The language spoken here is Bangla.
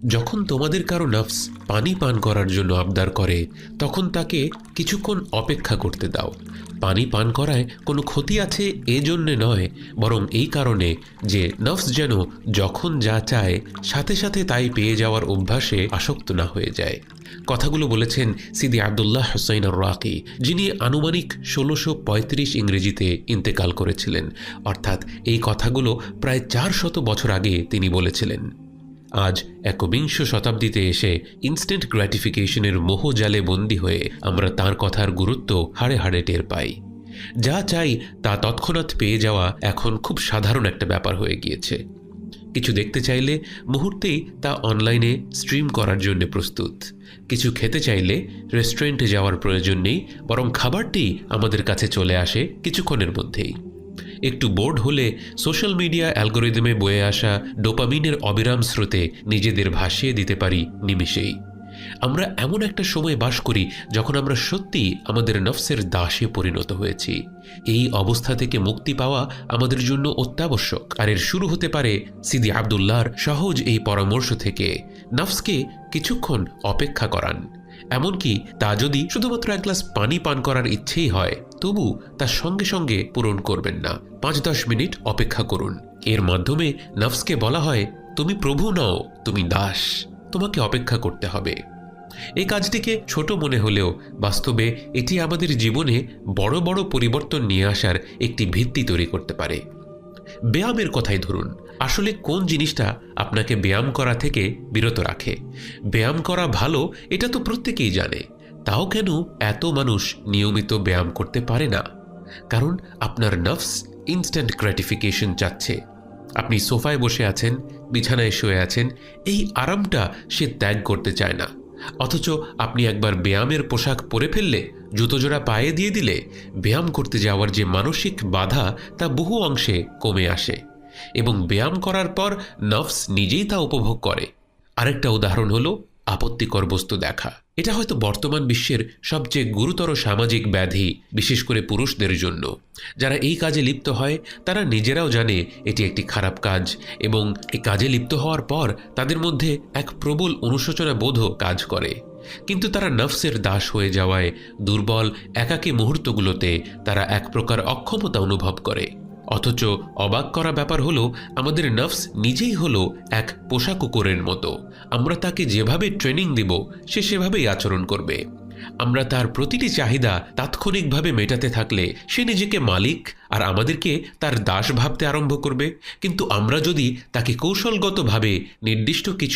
যখন তোমাদের কারো নফস পানি পান করার জন্য আবদার করে তখন তাকে কিছুক্ষণ অপেক্ষা করতে দাও। পানি পান করায় কোনো ক্ষতি আছে এজন্যে নয়, বরং এই কারণে যে নফস যেন যখন যা চায় সাথে সাথে তাই পেয়ে যাওয়ার অভ্যাসে আসক্ত না হয়ে যায়। কথাগুলো বলেছেন সিদি আবদুল্লাহ হুসাইন আর রাকি, যিনি আনুমানিক ১৬৩৫ ইংরেজিতে ইন্তেকাল করেছিলেন। অর্থাৎ এই কথাগুলো প্রায় ৪০০ বছর আগে তিনি বলেছিলেন। আজ একবিংশ শতাব্দীতে এসে ইনস্ট্যান্ট গ্র্যাটিফিকেশনের মোহজালে বন্দী হয়ে আমরা তার কথার গুরুত্ব হাড়ে হাড়ে টের পাই। যা চাই তা তৎক্ষণাৎ পেয়ে যাওয়া এখন খুব সাধারণ একটা ব্যাপার হয়ে গিয়েছে। কিছু দেখতে চাইলে মুহূর্তেই তা অনলাইনে স্ট্রিম করার জন্য প্রস্তুত। কিছু খেতে চাইলে রেস্টুরেন্টে যাওয়ার প্রয়োজন নেই, বরং খাবারটি আমাদের কাছে চলে আসে কিছুক্ষণের মধ্যেই। একটু বোর্ড হলে সোশ্যাল মিডিয়া অ্যালগোরিদমে বয়ে আসা ডোপামিনের অবিরাম স্রোতে নিজেদের ভাসিয়ে দিতে পারি নিমিষেই। আমরা এমন একটা সময় বাস করি যখন আমরা সত্যি আমাদের নফসের দাসে পরিণত হয়েছি। এই অবস্থা থেকে মুক্তি পাওয়া আমাদের জন্য অত্যাবশ্যক। আর এর শুরু হতে পারে সিদি আবদুল্লাহর সহজ এই পরামর্শ থেকে, নফসকে কিছুক্ষণ অপেক্ষা করান। এমনকি তা যদি শুধুমাত্র এক গ্লাস পানি পান করার ইচ্ছেই হয়, তবু তার সঙ্গে সঙ্গে পূরণ করবেন না। ৫-১০ মিনিট অপেক্ষা করুন। এর মাধ্যমে নফসকে বলা হয়, তুমি প্রভু নও, তুমি দাস, তোমাকে অপেক্ষা করতে হবে। এই কাজটিকে ছোট মনে হলেও বাস্তবে এটি আমাদের জীবনে বড় বড় পরিবর্তন নিয়ে আসার একটি ভিত্তি তৈরি করতে পারে। ব্যায়ামের কথাই ধরুন, আসলে কোন জিনিসটা আপনাকে ব্যায়াম করা থেকে বিরত রাখে? ব্যায়াম করা ভালো এটা তো প্রত্যেকেই জানে, তাও কেন এত মানুষ নিয়মিত ব্যায়াম করতে পারে না? কারণ আপনার নফস ইনস্ট্যান্ট গ্র্যাটিফিকেশন চাচ্ছে। আপনি সোফায় বসে আছেন, বিছানায় শুয়ে আছেন, এই আরামটা সে ত্যাগ করতে চায় না। অথচ আপনি একবার ব্যায়ামের পোশাক পরে ফেললে, জুতোজোড়া পায়ে দিয়ে দিলে, ব্যায়াম করতে যাওয়ার যে মানসিক বাধা তা বহু অংশে কমে আসে এবং ব্যায়াম করার পর নফস নিজেই তা উপভোগ করে। আরেকটা উদাহরণ হলো আপত্তিকর বস্তু দেখা। এটা হয়তো বর্তমান বিশ্বের সবচেয়ে গুরুতর সামাজিক ব্যাধি, বিশেষ করে পুরুষদের জন্য। যারা এই কাজে লিপ্ত হয় তারা নিজেরাও জানে এটি একটি খারাপ কাজ, এবং এই কাজে লিপ্ত হওয়ার পর তাদের মধ্যে এক প্রবল অনুশোচনা বোধও কাজ করে। কিন্তু তারা নফসের দাস হয়ে যাওয়ায় দুর্বল একাকী মুহূর্তগুলোতে তারা এক প্রকার অক্ষমতা অনুভব করে। অথচ অবাক করা ব্যাপার হলো, আমাদের নফস নিজেই হলো এক পোষা কুকুরের মতো। আমরা তাকে যেভাবে ট্রেনিং দেব সে সেভাবেই আচরণ করবে। আমরা তার প্রতিটি চাহিদা তাৎক্ষণিকভাবে মেটাতে থাকলে সে নিজেকে মালিক আর আমাদেরকে তার দাস ভাবতে আরম্ভ করবে। কিন্তু আমরা যদি তাকে কৌশলগতভাবে নির্দিষ্ট কিছু